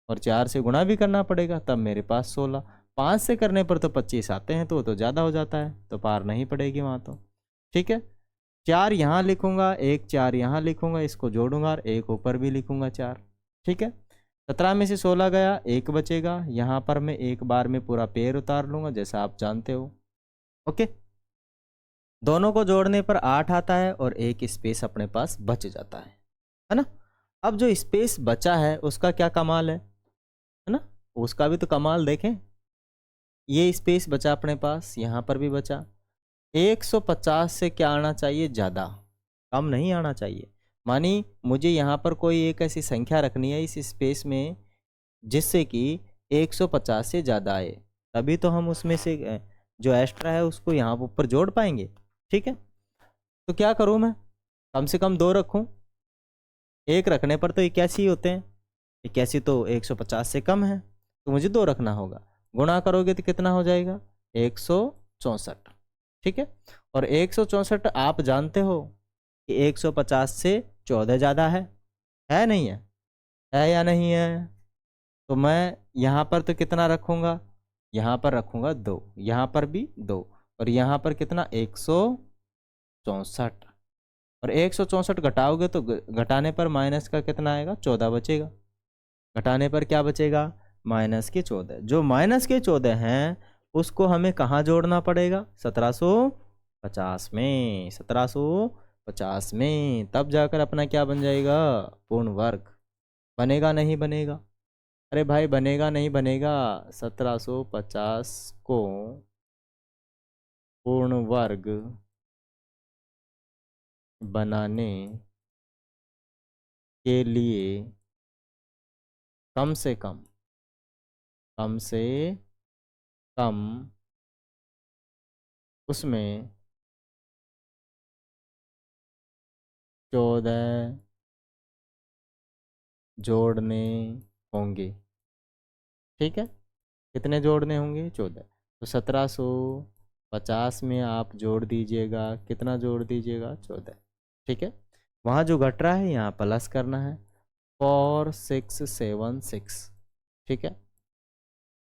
और 4 से गुणा भी करना पड़ेगा, तब मेरे पास 16। 5 से करने पर तो 25 आते हैं, तो वो तो ज़्यादा हो जाता है, तो पार नहीं पड़ेगी वहाँ तो। ठीक है, 4 यहाँ लिखूंगा, एक 4 यहाँ लिखूंगा, इसको जोड़ूंगा और एक ऊपर भी लिखूंगा 4। ठीक है, 17 में से 16 गया, एक बचेगा, यहाँ पर मैं एक बार में पूरा पेड़ उतार लूंगा, जैसा आप जानते हो। ओके, दोनों को जोड़ने पर 8 आता है और एक स्पेस अपने पास बच जाता है ना। अब जो स्पेस बचा है उसका क्या कमाल है ना, उसका भी तो कमाल देखें। ये स्पेस बचा अपने पास, यहाँ पर भी बचा। 150 से क्या आना चाहिए, ज़्यादा, कम नहीं आना चाहिए। मानी मुझे यहाँ पर कोई एक ऐसी संख्या रखनी है इस स्पेस में जिससे कि 150 से ज़्यादा आए, तभी तो हम उसमें से जो एक्स्ट्रा है उसको यहाँ ऊपर जोड़ पाएंगे। ठीक है, तो क्या करूँ मैं, कम से कम 2 रखूँ, एक रखने पर तो 81 होते हैं, 81 तो 150 से कम है, तो मुझे 2 रखना होगा। गुणा करोगे तो कितना हो जाएगा, 164। ठीक है, और 164 आप जानते हो कि 150 से 14 ज़्यादा है नहीं है या नहीं है, तो मैं यहाँ पर तो कितना रखूँगा, यहाँ पर रखूँगा 2, यहाँ पर भी 2, और यहाँ पर कितना 164, और 164 घटाओगे तो घटाने पर माइनस का कितना आएगा 14 बचेगा। घटाने पर क्या बचेगा माइनस के 14। जो माइनस के 14 हैं उसको हमें कहाँ जोड़ना पड़ेगा 1750 में, 1750 में, तब जाकर अपना क्या बन जाएगा पूर्ण वर्ग। बनेगा नहीं बनेगा, अरे भाई बनेगा नहीं बनेगा। 1750 को पूर्ण वर्ग बनाने के लिए कम से कम उसमें 14 जोड़ने होंगे। ठीक है, कितने जोड़ने होंगे 14। तो 1750 में आप जोड़ दीजिएगा, कितना जोड़ दीजिएगा 14। ठीक है, वहाँ जो घट रहा है यहाँ प्लस करना है 4676। ठीक है,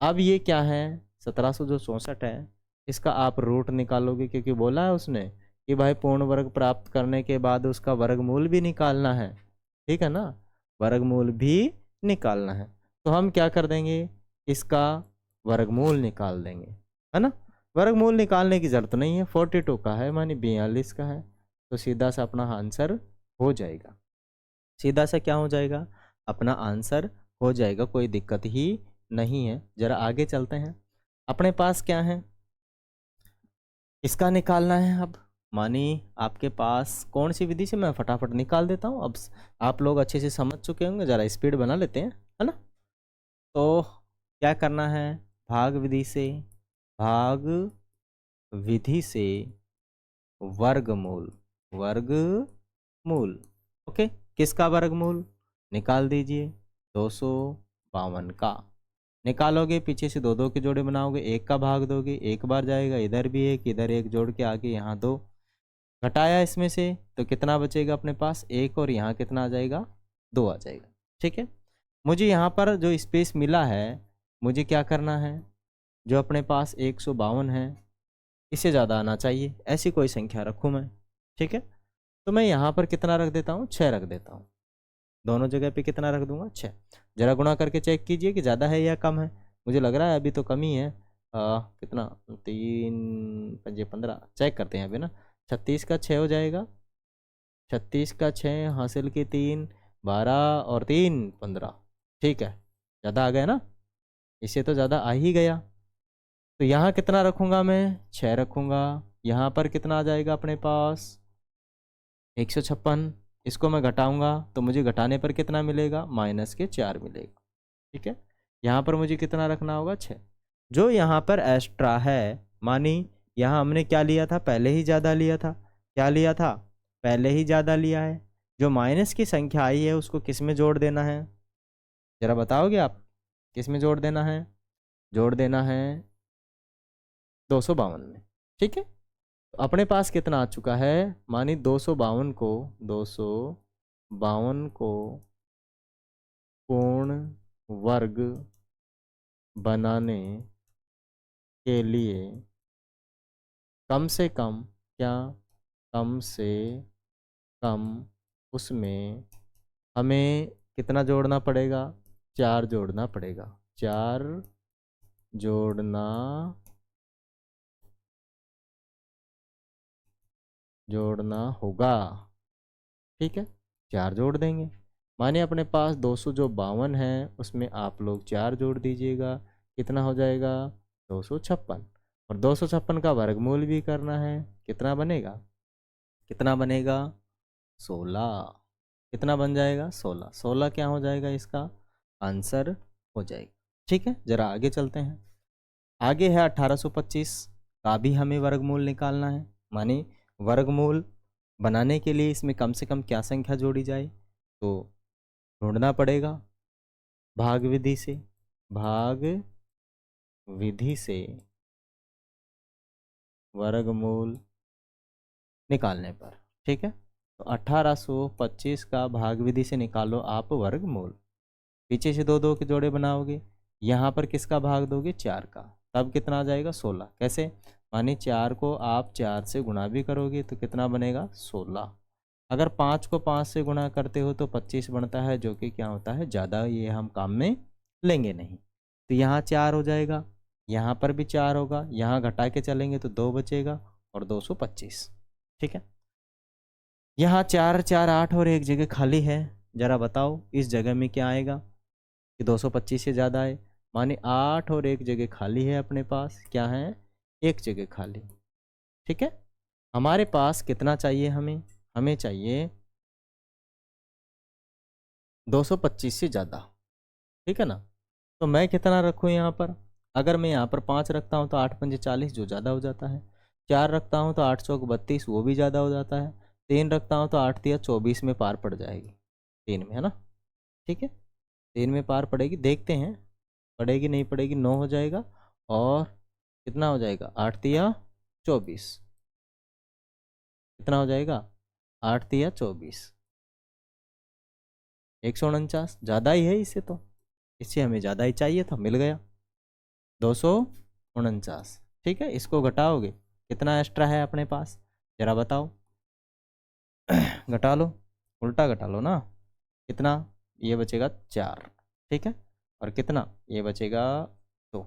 अब ये क्या है 1764 है, इसका आप रूट निकालोगे, क्योंकि बोला है उसने कि भाई पूर्ण वर्ग प्राप्त करने के बाद उसका वर्गमूल भी निकालना है। ठीक है ना, वर्गमूल भी निकालना है। तो हम क्या कर देंगे, इसका वर्गमूल निकाल देंगे, है ना। वर्गमूल निकालने की जरूरत नहीं है, 42 का है मानी 42 का है, तो सीधा सा अपना आंसर हो जाएगा। सीधा सा क्या हो जाएगा अपना आंसर हो जाएगा, कोई दिक्कत ही नहीं है। जरा आगे चलते हैं, अपने पास क्या है इसका निकालना है। अब मानी आपके पास कौन सी विधि से, मैं फटाफट निकाल देता हूँ। अब आप लोग अच्छे से समझ चुके होंगे, ज़रा स्पीड बना लेते हैं, है ना। तो क्या करना है, भाग विधि से, भाग विधि से वर्गमूल, वर्गमूल, ओके। किसका वर्गमूल निकाल दीजिए 252 का। निकालोगे पीछे से दो दो के जोड़े बनाओगे, एक का भाग दोगे, एक बार जाएगा, इधर भी एक, इधर एक, जोड़ के आगे यहाँ 2 घटाया इसमें से तो कितना बचेगा अपने पास 1, और यहाँ कितना आ जाएगा 2 आ जाएगा। ठीक है, मुझे यहाँ पर जो स्पेस मिला है मुझे क्या करना है, जो अपने पास 152 है इससे ज़्यादा आना चाहिए, ऐसी कोई संख्या रखूँ मैं। ठीक है, तो मैं यहाँ पर कितना रख देता हूँ 6 रख देता हूँ, दोनों जगह पे कितना रख दूंगा 6। जरा गुणा करके चेक कीजिए कि ज़्यादा है या कम है, मुझे लग रहा है अभी तो कम ही है। कितना 3 5 15, चेक करते हैं अभी ना। 36 का 6 हो जाएगा, 36 का 6 हासिल की 3 12 और 3 15। ठीक है, ज़्यादा आ गया ना, इससे तो ज़्यादा आ ही गया। तो यहाँ कितना रखूँगा मैं 6 रखूँगा, यहाँ पर कितना आ जाएगा अपने पास 156। इसको मैं घटाऊंगा तो मुझे घटाने पर कितना मिलेगा माइनस के 4 मिलेगा। ठीक है, यहाँ पर मुझे कितना रखना होगा 6। जो यहाँ पर एक्स्ट्रा है, मानी यहाँ हमने क्या लिया था पहले ही ज़्यादा लिया था, क्या लिया था पहले ही ज़्यादा लिया है। जो माइनस की संख्या आई है उसको किस में जोड़ देना है, ज़रा बताओगे आप, किस में जोड़ देना है, जोड़ देना है 252 में। ठीक है, तो अपने पास कितना आ चुका है, मानी 252 को पूर्ण वर्ग बनाने के लिए कम से कम, क्या कम से कम उसमें हमें कितना जोड़ना पड़ेगा 4 जोड़ना पड़ेगा, 4 जोड़ना होगा। ठीक है, 4 जोड़ देंगे, माने अपने पास 252 है उसमें आप लोग 4 जोड़ दीजिएगा, कितना हो जाएगा 256। और 256 का वर्गमूल भी करना है, कितना बनेगा, कितना बनेगा 16। कितना बन जाएगा 16, 16 क्या हो जाएगा इसका आंसर हो जाएगा। ठीक है, जरा आगे चलते हैं। आगे है 1825 का भी हमें वर्गमूल निकालना है, माने वर्गमूल बनाने के लिए इसमें कम से कम क्या संख्या जोड़ी जाए, तो ढूंढना पड़ेगा भाग विधि से, भाग विधि से वर्गमूल निकालने पर। ठीक है, तो 1825 का भाग विधि से निकालो आप वर्गमूल। पीछे से 2 2 के जोड़े बनाओगे, यहाँ पर किसका भाग दोगे 4 का, तब कितना आ जाएगा 16। कैसे, मानी 4 को आप 4 से गुणा भी करोगे तो कितना बनेगा 16। अगर 5 को 5 से गुणा करते हो तो 25 बनता है, जो कि क्या होता है ज़्यादा, ये हम काम में लेंगे नहीं। तो यहाँ 4 हो जाएगा, यहाँ पर भी 4 होगा, यहाँ घटा के चलेंगे तो 2 बचेगा और 225। ठीक है, यहाँ 4 4 8 और एक जगह खाली है, जरा बताओ इस जगह में क्या आएगा कि 225 से ज़्यादा है। माने 8 और एक जगह खाली है अपने पास, क्या है एक जगह खाली। ठीक है, हमारे पास कितना चाहिए, हमें चाहिए 225 से ज़्यादा। ठीक है ना, तो मैं कितना रखूँ यहाँ पर, अगर मैं यहाँ पर 5 रखता हूँ तो 8 पंजे 40, जो ज़्यादा हो जाता है। 4 रखता हूँ तो 8 चौक 32, वो भी ज़्यादा हो जाता है। 3 रखता हूँ तो 8 तिया 24 में पार पड़ जाएगी, 3 में, है ना। ठीक है, 3 में पार पड़ेगी, देखते हैं पड़ेगी नहीं पड़ेगी। 9 हो जाएगा और कितना हो जाएगा 8 तिया 24, कितना हो जाएगा 8 तिया 24, 149, ज़्यादा ही है इससे, तो इससे हमें ज़्यादा ही चाहिए था, मिल गया 249। ठीक है, इसको घटाओगे कितना एक्स्ट्रा है अपने पास, जरा बताओ। घटा लो, उल्टा घटा लो ना, कितना, ये बचेगा 4। ठीक है, और कितना ये बचेगा 2,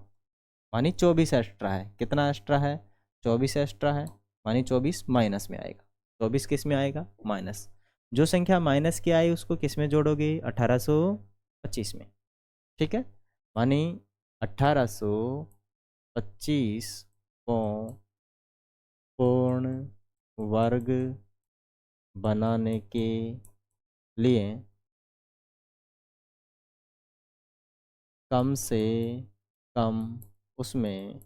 मानी 24 एक्स्ट्रा है। कितना एक्स्ट्रा है 24 एक्स्ट्रा है, मानी 24 माइनस में आएगा। 24 किस में आएगा माइनस, जो संख्या माइनस की आई उसको किस में जोड़ोगे 1825 में। ठीक है, मानी 1825 को पूर्ण वर्ग बनाने के लिए कम से कम उसमें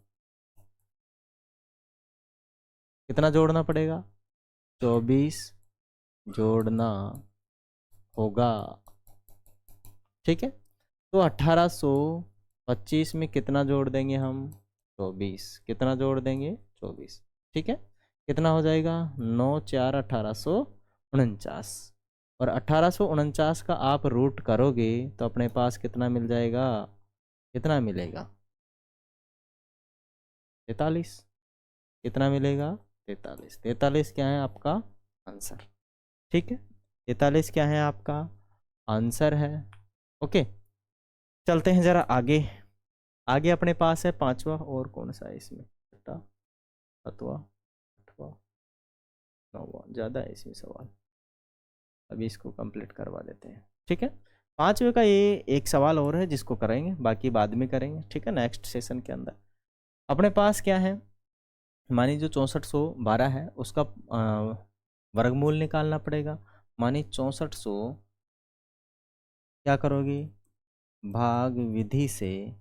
कितना जोड़ना पड़ेगा, 24 जोड़ना होगा। ठीक है, तो 1825 में कितना जोड़ देंगे हम 24, कितना जोड़ देंगे 24। ठीक है, कितना हो जाएगा 9 4 1849, और 1849 का आप रूट करोगे तो अपने पास कितना मिल जाएगा, कितना मिलेगा 43, कितना मिलेगा 43। 43 क्या है आपका आंसर। ठीक है, 43 क्या है आपका आंसर है। ओके, चलते हैं जरा आगे। आगे अपने पास है पांचवा, और कौन सा है इसमें, छठा, सातवां, आठवां, नौवां, ज़्यादा है इसमें सवाल, अभी इसको कंप्लीट करवा देते हैं। ठीक है, पांचवे का ये एक सवाल और है जिसको करेंगे, बाकी बाद में करेंगे। ठीक है, नेक्स्ट सेशन के अंदर अपने पास क्या है, मानी जो 6412 है उसका वर्गमूल निकालना पड़ेगा। मानी 6400 क्या करोगे, भाग विधि से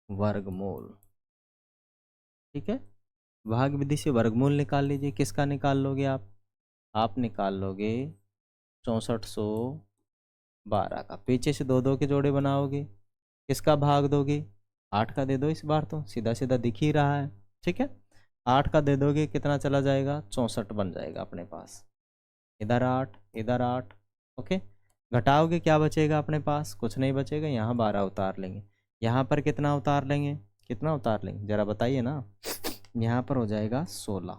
वर्गमूल। ठीक है, भाग विधि से वर्गमूल निकाल लीजिए। किसका निकाल लोगे आप निकाल लोगे 6412 का। पीछे से 2 2 के जोड़े बनाओगे, किसका भाग दोगे 8 का दे दो, इस बार तो सीधा सीधा दिख ही रहा है। ठीक है, 8 का दे दोगे कितना चला जाएगा 64 बन जाएगा अपने पास, इधर 8 इधर 8। ओके, घटाओगे क्या बचेगा अपने पास, कुछ नहीं बचेगा। यहाँ 12 उतार लेंगे, यहाँ पर कितना उतार लेंगे, कितना उतार लेंगे जरा बताइए ना। यहाँ पर हो जाएगा 16,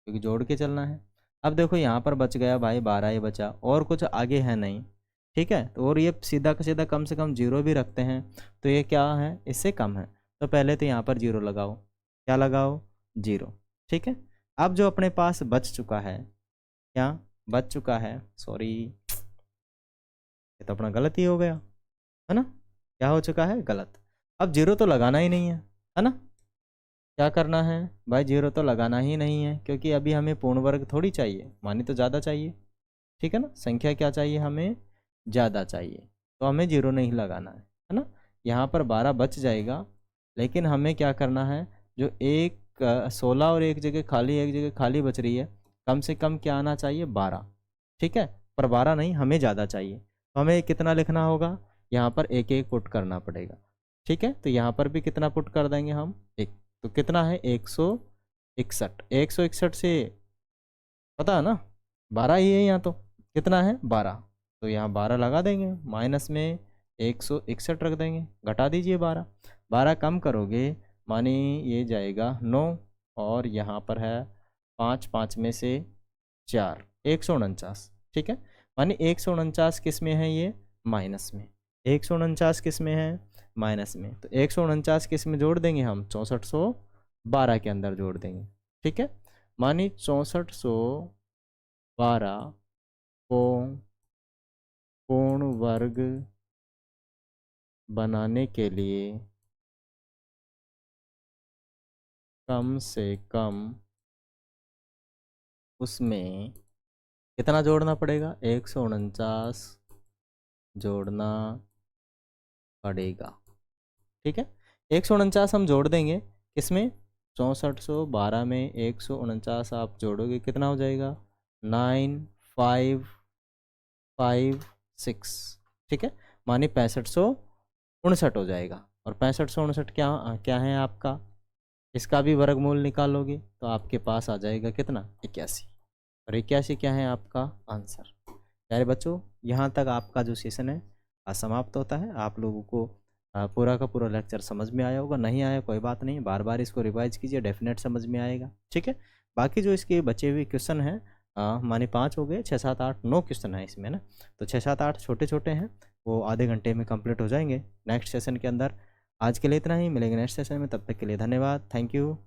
क्योंकि जोड़ के चलना है। अब देखो यहाँ पर बच गया भाई 12 ही बचा, और कुछ आगे है नहीं। ठीक है, तो और ये सीधा का सीधा कम से कम 0 भी रखते हैं तो ये क्या है इससे कम है, तो पहले तो यहाँ पर 0 लगाओ, क्या लगाओ 0। ठीक है, अब जो अपने पास बच चुका है, क्या बच चुका है, सॉरी ये तो अपना गलत ही हो गया, है ना, क्या हो चुका है गलत। अब 0 तो लगाना ही नहीं है ना, क्या करना है भाई 0 तो लगाना ही नहीं है, क्योंकि अभी हमें पूर्ण वर्ग थोड़ी चाहिए, मानी तो ज़्यादा चाहिए। ठीक है ना, संख्या क्या चाहिए हमें ज़्यादा चाहिए, तो हमें 0 नहीं लगाना है ना। यहाँ पर 12 बच जाएगा, लेकिन हमें क्या करना है, जो 16 और एक जगह खाली बच रही है, कम से कम क्या आना चाहिए 12। ठीक है, पर 12 नहीं हमें ज़्यादा चाहिए, तो हमें कितना लिखना होगा, यहाँ पर एक एक पुट करना पड़ेगा। ठीक है, तो यहाँ पर भी कितना पुट कर देंगे हम एक, तो कितना है 161। 161 से पता है ना 12 ही है यहाँ, तो कितना है 12, तो यहाँ 12 लगा देंगे, माइनस में 161 रख देंगे, घटा दीजिए 12, 12 कम करोगे मानी ये जाएगा 9, और यहाँ पर है 5, 5 में से 4, 149, ठीक है। मानी 149 किस में है, ये माइनस में, 149 किस में है, माइनस में। तो 149 किस में जोड़ देंगे हम, 6412 के अंदर जोड़ देंगे, ठीक है। मानी 6412 को पूर्ण वर्ग बनाने के लिए कम से कम उसमें कितना जोड़ना पड़ेगा, 149 जोड़ना पड़ेगा, ठीक है। 149 हम जोड़ देंगे किसमें, 6412 में 149 आप जोड़ोगे कितना हो जाएगा, 9556, ठीक है। मानी 6559 हो जाएगा। और 6559 क्या क्या है आपका, इसका भी वर्गमूल निकालोगे तो आपके पास आ जाएगा कितना, 81, और 81 क्या है आपका आंसर। प्यारे बच्चों, यहाँ तक आपका जो सेशन है समाप्त होता है। आप लोगों को पूरा का पूरा लेक्चर समझ में आया होगा, नहीं आया कोई बात नहीं, बार बार इसको रिवाइज कीजिए, डेफिनेट समझ में आएगा, ठीक है। बाकी जो इसके बचे हुए क्वेश्चन हैं, माने 5 हो गए, 6, 7, 8, 9 क्वेश्चन है इसमें ना, तो 6, 7, 8 छोटे छोटे हैं, वो आधे घंटे में कंप्लीट हो जाएंगे नेक्स्ट सेशन के अंदर। आज के लिए इतना ही, मिलेंगे नेक्स्ट सेशन में, तब तक के लिए धन्यवाद, थैंक यू।